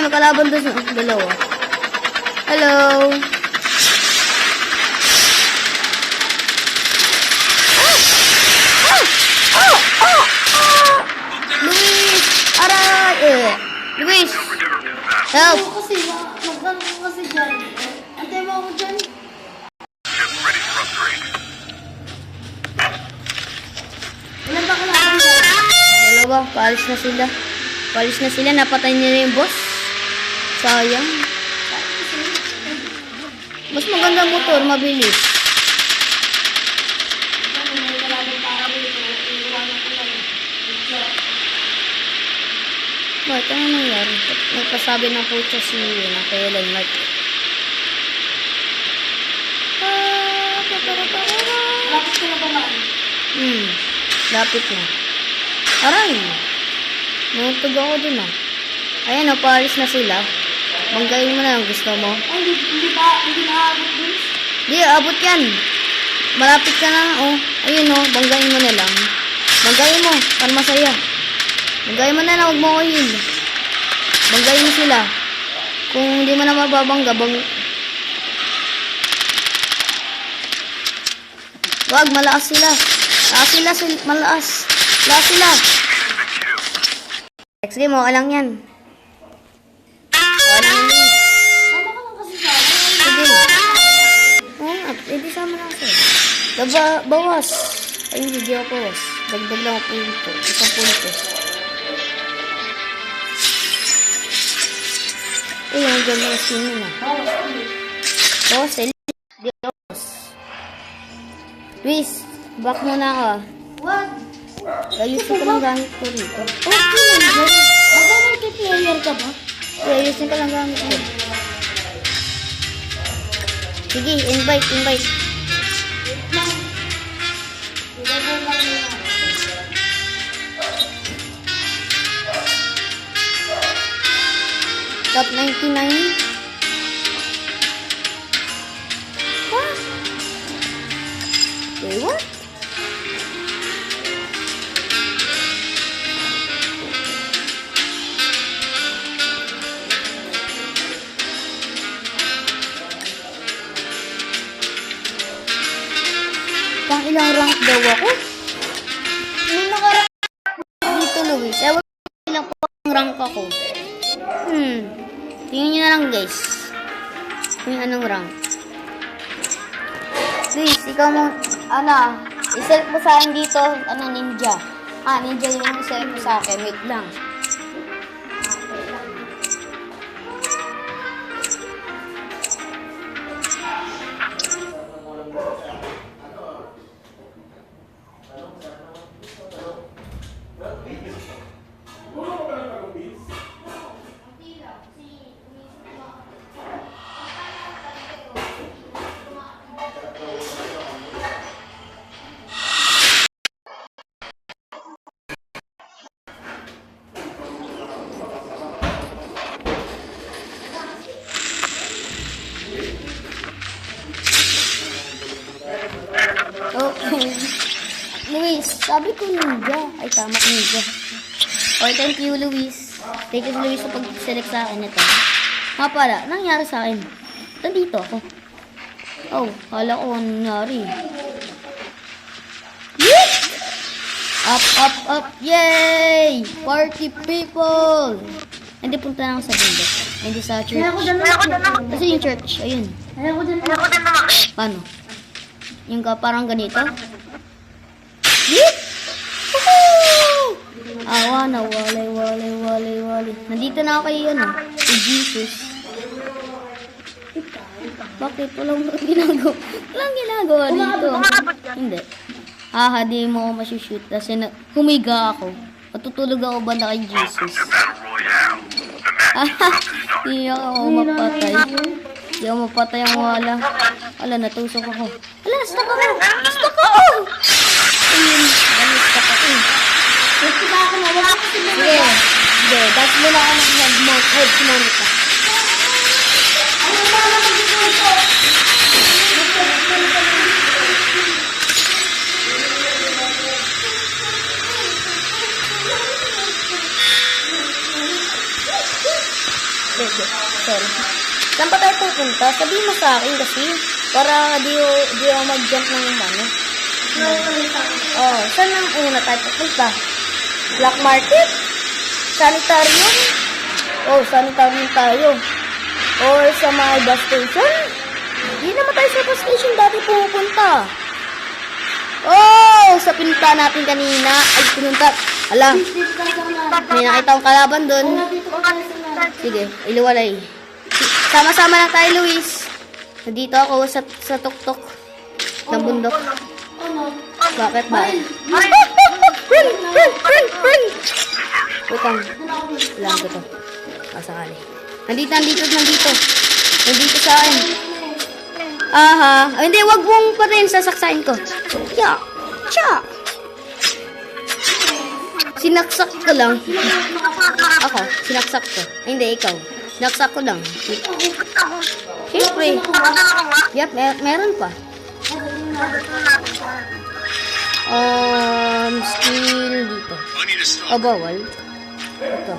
may kalaban doon sa dalawa. Hello. Luis! Aray! Luis! Help! Kasi, magkano kasi dyan. Antay mo ako dyan. Ilan ba kalaban dyan? Dalawa, paalis na sila. Paalis na sila, napatay nila yung boss. Sayang. Mas maganda motor, mabilis. Bakit? Ano nangyari? Nagpasabi ng putya si kay Elon Musk. Lapit ko na ba maan? Lapit na. Aray! Nangutog ako dun ah. Ayan o, paalis na sila. Banggayin mo na ang gusto mo. Ay, hindi nakaabot dun. Di, abot yan. Malapit ka na. Oh. Ayun oh, banggayin mo na lang. Banggayin mo, para masaya. Banggayin mo na na, huwag mo ko heal. Banggayin mo sila. Kung hindi mo na mababangga, wag, malakas sila. Malakas sila. Next game, okay lang yan. Okay lang yan. Sama ka lang kasi sa akin. Sige. Oo nga, pwede sama na ako. Bawas. Ayun, hindi ako bawas. Dagdag lang ako punto. Isang punto. Ayun, ang ganda na skin na. Bawas, hindi ako bawas. Luis, back mo na ka. What? Ayusin ko lang gamit ko rito. Okay lang dyan. Mag-multiplayer ka ba? Ayusin ko lang gamit ko. Sige, invite. Top 99. What? Wait, what? Pang ilang rank daw ako? Nung naka-rank dito, Luis. Ewan ko ilang pang rank ako. Tingnan nyo na lang, guys. Kung anong rank. Luis, ikaw mo, iselect mo sa akin dito, ninja. Ninja yung iselect mo sa akin. Wait lang. Okay. Luis, sabi ko ninja. Ay, tama, ninja. Okay, thank you, Luis. Thank you, Luis, sa pag-select sa akin ito. Pala, nangyari sa akin. Nandito ako. Oh, kala ko nangyari. Yeet! Up! Yay! Party people! Hindi, punta na ako sa bundok. Hindi sa church. Kasi yung church, ayun. Ayaw ko dyan. Paano? Yung parang ganito? Yeet! Woohoo! Awa na, wali. Nandito na ako kay kay Jesus. Bakit? Walang ginagawa dito. Hindi. Di mo ako masushoot kasi humiga ako. Matutulog ako banda kay Jesus. Hindi ako mapatay. Hindi ako mapatay ang wala. Wala, natusok ako. Wala, stuck ako! Ayun, stuck ako. Sige, that's muna ako ng head monitor. Sorry. Saan pa tayo pupunta? Sabihin mo sa akin kasi. Para di ako mag-jump ng ano. Oh, saan ang una tayo pupunta? Black Market? Sanitarium? Oh, sanitarium tayo. Or sa mga bus station? Hindi naman tayo sa bus station dati pupunta. Oh, sa pinunta natin kanina. Ay, pinunta. Ala, may nakita akong kalaban doon. Sige, iliwalay. Sama-sama lang tayo, Luis. Nandito ako sa tuktok ng bundok. Bakit ba? Run! Wait lang. Wala ko to. Pasakali. Nandito. Nandito sa akin. Aha. Ay, hindi, wag mong pa rin sasaksain ko. Yeah. Cha. Sinaksak ko lang. Ako, sinaksak ko. Ay, hindi, ikaw. Sinaksak ko lang. Siyempre. Yep, meron pa. Skill dito. Oh, bawal. Ito.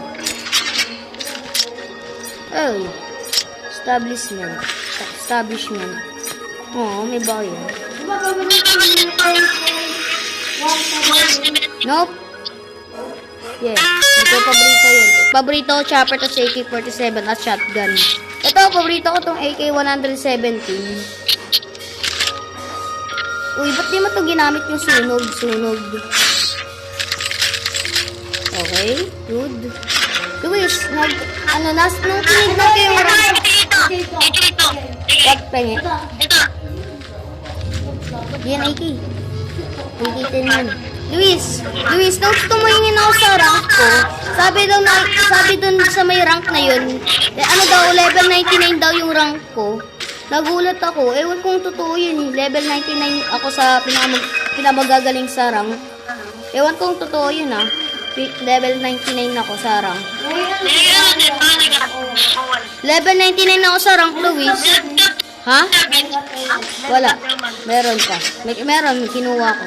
Oh. Establishment. Oh, may bayan. Nope. Yeah. Ito, paborito yun. Paborito ko, chopper to AK-47 at shotgun. Ito, paborito ko tong AK-117. Uy, ba't di mo ito ginamit yung sunog? Okay, good. Luis, nung tinignan ko yung rank. What, penge? Yan, AK. Hindi yun. Luis, nung tumingin ako sa rank ko, sabi dun sa may rank na yun, level 99 daw yung rank ko. Nagulat ako, ewan kung totoo yun, level 99 ako sa pinamagagaling sa rank. Ewan kung totoo yun level 99 ako sa rank. Level 99 ako sa rank, Luis. Ha? Wala. Meron pa. Meron, kinuha ko.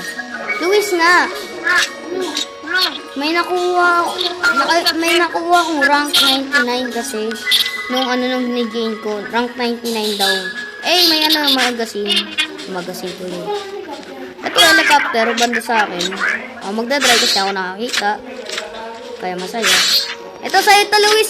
Luis nga. May nakuha akong rank 99 kasi nung hinigain ko, rank 99 daw. Eh, may magazine. Magazine ko yun. Ito helicopter, banda sa akin. Magdadrive kasi ako nakakita. Kaya masaya. Ito sa'yo ito, Luis,